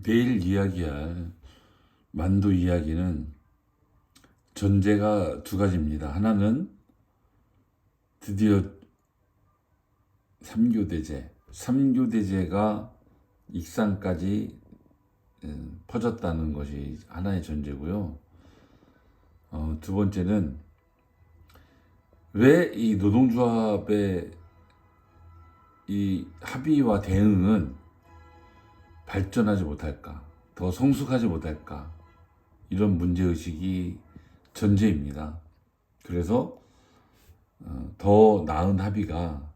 내일 이야기할 만두 이야기는 전제가 두 가지입니다. 하나는 드디어 삼교대제가 익산까지 퍼졌다는 것이 하나의 전제고요. 두 번째는 왜 이 노동조합의 이 합의와 대응은 발전하지 못할까, 더 성숙하지 못할까, 이런 문제의식이 전제입니다. 그래서 더 나은 합의가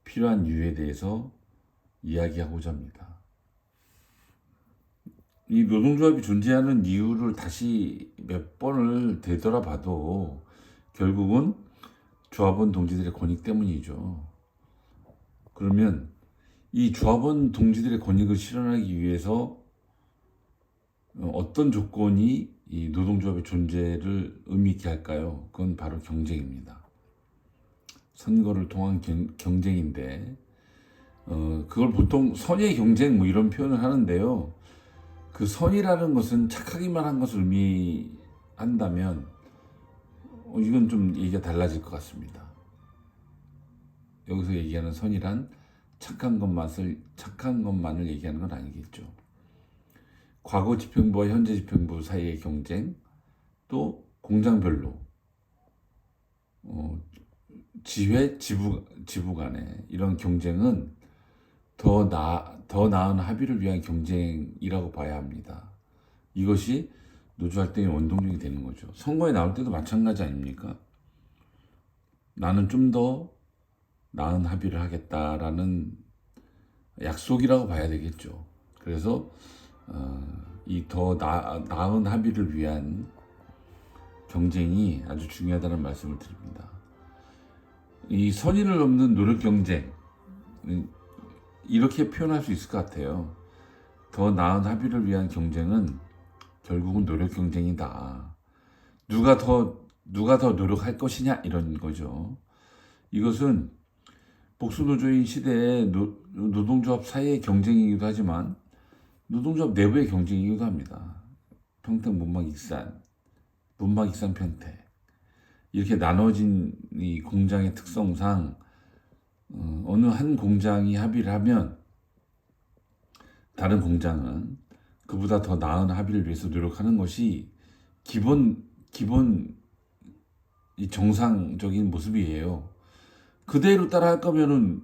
필요한 이유에 대해서 이야기하고자 합니다. 이 노동조합이 존재하는 이유를 다시 몇 번을 되돌아봐도 결국은 조합원 동지들의 권익 때문이죠. 그러면 이 조합원 동지들의 권익을 실현하기 위해서 어떤 조건이 이 노동조합의 존재를 의미 있게 할까요? 그건 바로 경쟁입니다. 선거를 통한 경쟁인데 그걸 보통 선의 경쟁 뭐 이런 표현을 하는데요. 그 선이라는 것은 착하기만 한 것을 의미한다면 이건 좀 얘기가 달라질 것 같습니다. 여기서 얘기하는 선이란 착한 것만을 얘기하는 건 아니겠죠. 과거 집행부와 현재 집행부 사이의 경쟁, 또 공장별로 지부 간의 이런 경쟁은 더 나은 합의를 위한 경쟁이라고 봐야 합니다. 이것이 노조 활동의 원동력이 되는 거죠. 선거에 나올 때도 마찬가지 아닙니까? 나는 좀 더 나은 합의를 하겠다라는 약속이라고 봐야 되겠죠. 그래서 이 더 나은 합의를 위한 경쟁이 아주 중요하다는 말씀을 드립니다. 이 선의를 넘는 노력 경쟁, 이렇게 표현할 수 있을 것 같아요. 더 나은 합의를 위한 경쟁은 결국은 노력 경쟁이다. 누가 더 노력할 것이냐 이런 거죠. 이것은 복수노조인 시대의 노동조합 사이의 경쟁이기도 하지만 노동조합 내부의 경쟁이기도 합니다. 평택 문막익산 평택 이렇게 나눠진 이 공장의 특성상 어느 한 공장이 합의를 하면 다른 공장은 그보다 더 나은 합의를 위해서 노력하는 것이 기본 이 정상적인 모습이에요. 그대로 따라할 거면은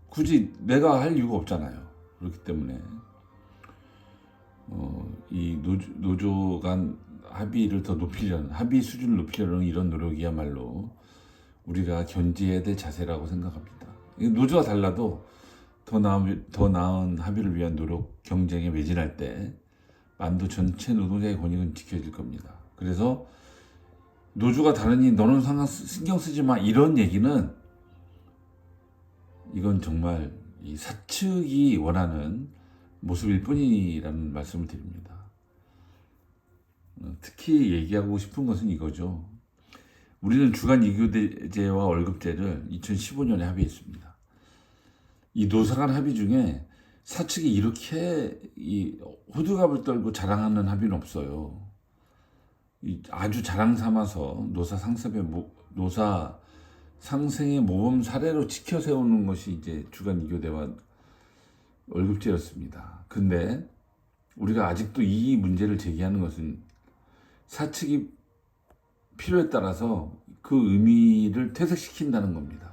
굳이 내가 할 이유가 없잖아요. 그렇기 때문에 이 노조 간 합의 수준을 높이려는 이런 노력이야말로 우리가 견지해야 될 자세라고 생각합니다. 노조가 달라도 더 나은 합의를 위한 노력 경쟁에 매진할 때 만두 전체 노동자의 권익은 지켜질 겁니다. 그래서 노조가 다르니 너는 신경 쓰지 마 이런 얘기는 이건 정말 이 사측이 원하는 모습일 뿐이라는 말씀을 드립니다. 특히 얘기하고 싶은 것은 이거죠. 우리는 주간 이교대제와 월급제를 2015년에 합의했습니다. 이 노사 간 합의 중에 사측이 이렇게 이 호들갑을 떨고 자랑하는 합의는 없어요. 아주 자랑 삼아서 노사 상생의 모범 사례로 지켜 세우는 것이 이제 주간 이교대와 월급제였습니다. 근데 우리가 아직도 이 문제를 제기하는 것은 사측이 필요에 따라서 그 의미를 퇴색시킨다는 겁니다.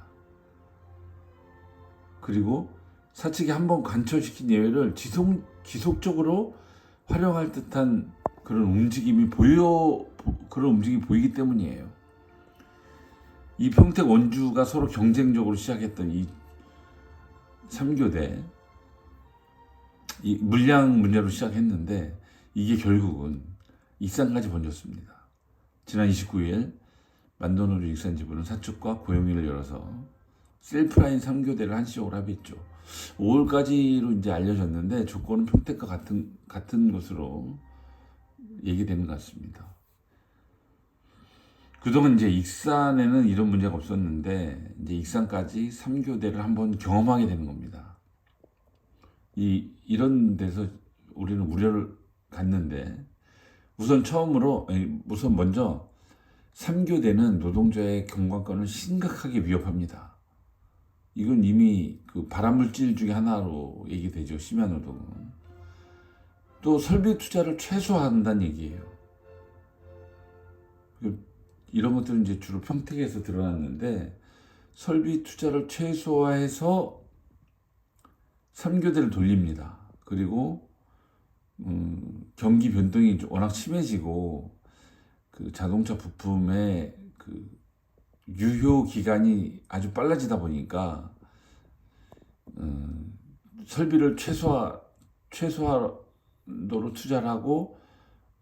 그리고 사측이 한번 관철시킨 예외를 지속적으로 활용할 듯한 그런 움직임이 보이기 때문이에요. 이 평택 원주가 서로 경쟁적으로 시작했던 이 3교대 이 물량 문제로 시작했는데 이게 결국은 익산까지 번졌습니다. 지난 29일 만도노조 익산지부는 사측과 고용위를 열어서 셀프라인 3교대를 한시적으로 합의했죠. 5월까지로 이제 알려졌는데 조건은 평택과 같은 것으로 얘기되는 것 같습니다. 그동안 이제 익산에는 이런 문제가 없었는데 이제 익산까지 3교대를 한번 경험하게 되는 겁니다. 이런 데서 우리는 우려를 갖는데 우선 먼저 3교대는 노동자의 경관권을 심각하게 위협합니다. 이건 이미 그 발암물질 중에 하나로 얘기되죠. 심야노동은. 또 설비 투자를 최소화한다는 얘기예요. 이런 것들은 이제 주로 평택에서 드러났는데 설비 투자를 최소화해서 3교대를 돌립니다. 그리고 경기 변동이 워낙 심해지고 그 자동차 부품의 그 유효 기간이 아주 빨라지다 보니까 설비를 최소화도로 투자를 하고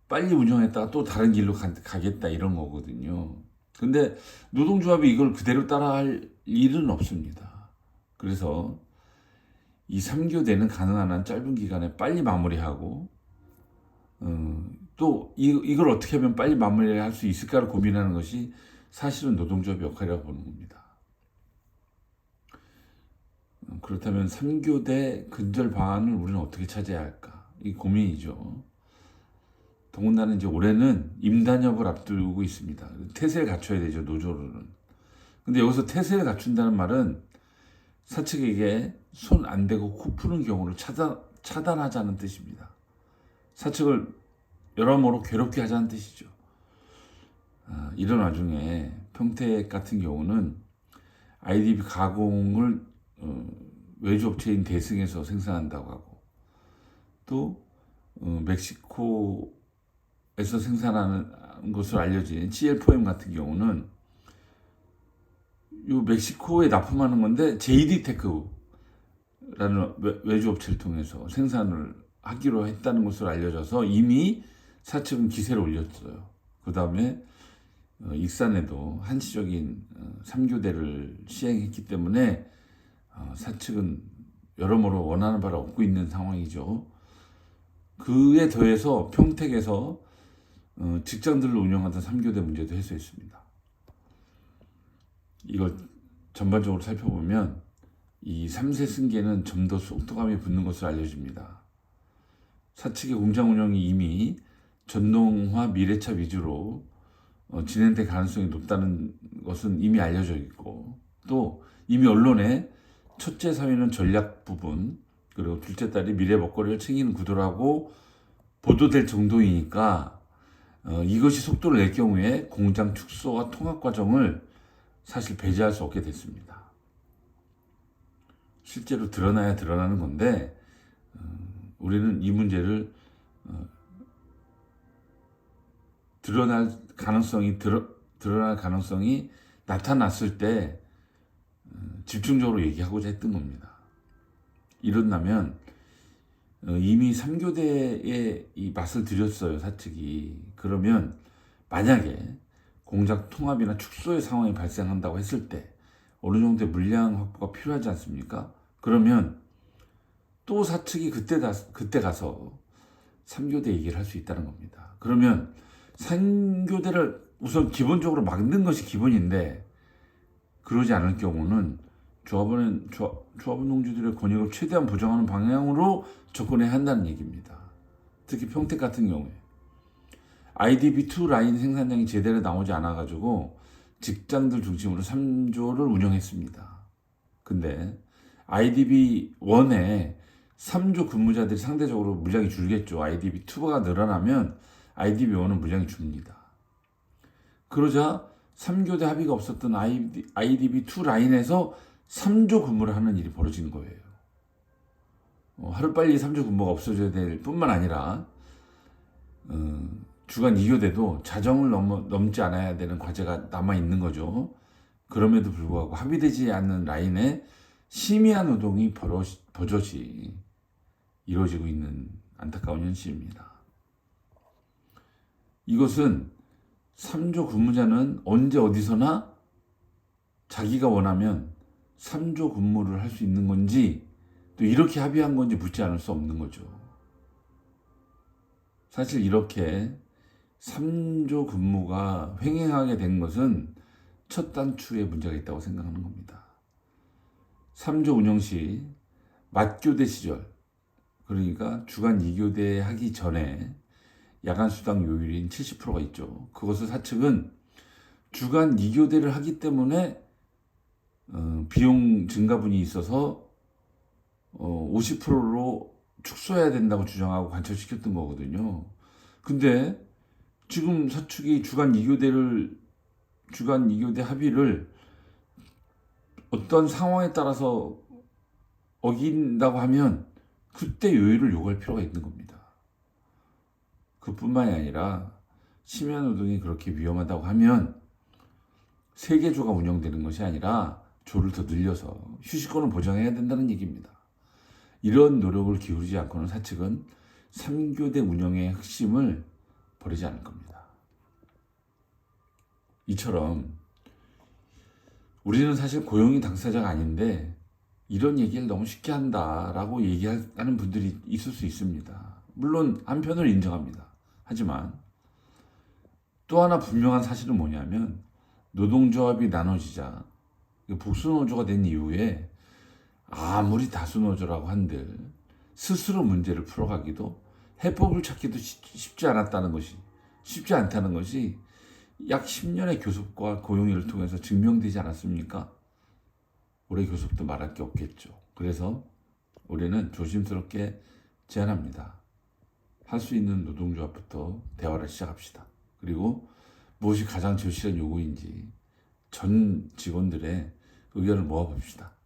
빨리 운영했다가 또 다른 길로 가겠다 이런 거거든요. 근데 노동조합이 이걸 그대로 따라할 일은 없습니다. 그래서 이 3교대는 가능한 한 짧은 기간에 빨리 마무리하고 또 이걸 어떻게 하면 빨리 마무리할 수 있을까를 고민하는 것이 사실은 노동조합의 역할이라고 보는 겁니다. 그렇다면 3교대 근절 방안을 우리는 어떻게 찾아야 할까? 이 고민이죠. 더군다나 이제 올해는 임단협을 앞두고 있습니다. 태세를 갖춰야 되죠, 노조로는. 근데 여기서 태세를 갖춘다는 말은 사측에게 손 안 대고 코 푸는 경우를 차단하자는 뜻입니다. 사측을 여러모로 괴롭게 하자는 뜻이죠. 이런 와중에 평택 같은 경우는 IDB 가공을 외주업체인 대승에서 생산한다고 하고 또 멕시코에서 생산하는 것으로 알려진 CL4M 같은 경우는 요 멕시코에 납품하는 건데 JD테크라는 외주업체를 통해서 생산을 하기로 했다는 것으로 알려져서 이미 사측은 기세를 올렸어요. 그 다음에 익산에도 한시적인 3교대를 시행했기 때문에 사측은 여러모로 원하는 바를 얻고 있는 상황이죠. 그에 더해서 평택에서 직장들로 운영하던 3교대 문제도 해소했습니다. 이걸 전반적으로 살펴보면 이 3세 승계는 좀 더 속도감이 붙는 것으로 알려집니다. 사측의 공장 운영이 이미 전동화 미래차 위주로 진행될 가능성이 높다는 것은 이미 알려져 있고 또 이미 언론에 첫째 사위는 전략 부분 그리고 둘째 딸이 미래 먹거리를 챙기는 구도라고 보도될 정도이니까 이것이 속도를 낼 경우에 공장 축소와 통합 과정을 사실 배제할 수 없게 됐습니다. 실제로 드러나야 드러나는 건데 우리는 이 문제를 드러날 가능성이 나타났을 때 집중적으로 얘기하고자 했던 겁니다. 이런다면 이미 3교대에 이 맛을 들였어요, 사측이. 그러면 만약에 공장 통합이나 축소의 상황이 발생한다고 했을 때 어느 정도의 물량 확보가 필요하지 않습니까? 그러면 또 사측이 그때 가서 3교대 얘기를 할 수 있다는 겁니다. 그러면 3교대를 우선 기본적으로 막는 것이 기본인데 그러지 않을 경우는 조합원 농주들의 권익을 최대한 보장하는 방향으로 접근해야 한다는 얘기입니다. 특히 평택 같은 경우에 IDB2 라인 생산량이 제대로 나오지 않아가지고 직장들 중심으로 3조를 운영했습니다. 근데 IDB1에 3조 근무자들이 상대적으로 물량이 줄겠죠. IDB2가 늘어나면 IDB1은 물량이 줍니다. 그러자 3교대 합의가 없었던 IDB2 라인에서 3조 근무를 하는 일이 벌어지는 거예요. 하루빨리 3조 근무가 없어져야 될 뿐만 아니라 주간 2교대도 자정을 넘지 않아야 되는 과제가 남아있는 거죠. 그럼에도 불구하고 합의되지 않는 라인에 심의한 노동이 버젓이 이루어지고 있는 안타까운 현실입니다. 이것은 3조 근무자는 언제 어디서나 자기가 원하면 3조 근무를 할 수 있는 건지 또 이렇게 합의한 건지 묻지 않을 수 없는 거죠. 사실 이렇게 3조 근무가 횡행하게 된 것은 첫 단추에 문제가 있다고 생각하는 겁니다. 3조 운영 시 맞교대 시절 그러니까 주간 2교대 하기 전에 야간 수당 요율인 70%가 있죠. 그것을 사측은 주간 2교대를 하기 때문에 비용 증가분이 있어서 50%로 축소해야 된다고 주장하고 관철시켰던 거거든요. 근데 지금 사측이 주간 2교대 합의를 어떤 상황에 따라서 어긴다고 하면 그때 요율을 요구할 필요가 있는 겁니다. 그뿐만이 아니라 심야 노동이 그렇게 위험하다고 하면 세 개 조가 운영되는 것이 아니라 조를 더 늘려서 휴식권을 보장해야 된다는 얘기입니다. 이런 노력을 기울이지 않고는 사측은 3교대 운영의 핵심을 버리지 않을 겁니다. 이처럼 우리는 사실 고용이 당사자가 아닌데 이런 얘기를 너무 쉽게 한다라고 얘기하는 분들이 있을 수 있습니다. 물론 한편을 인정합니다. 하지만 또 하나 분명한 사실은 뭐냐면 노동조합이 나눠지자 복수노조가 된 이후에 아무리 다수노조라고 한들 스스로 문제를 풀어가기도 해법을 찾기도 쉽지 않다는 것이 약 10년의 교섭과 고용일을 통해서 증명되지 않았습니까? 올해 교섭도 말할 게 없겠죠. 그래서 우리는 조심스럽게 제안합니다. 할 수 있는 노동조합부터 대화를 시작합시다. 그리고 무엇이 가장 절실한 요구인지 전 직원들의 의견을 모아봅시다.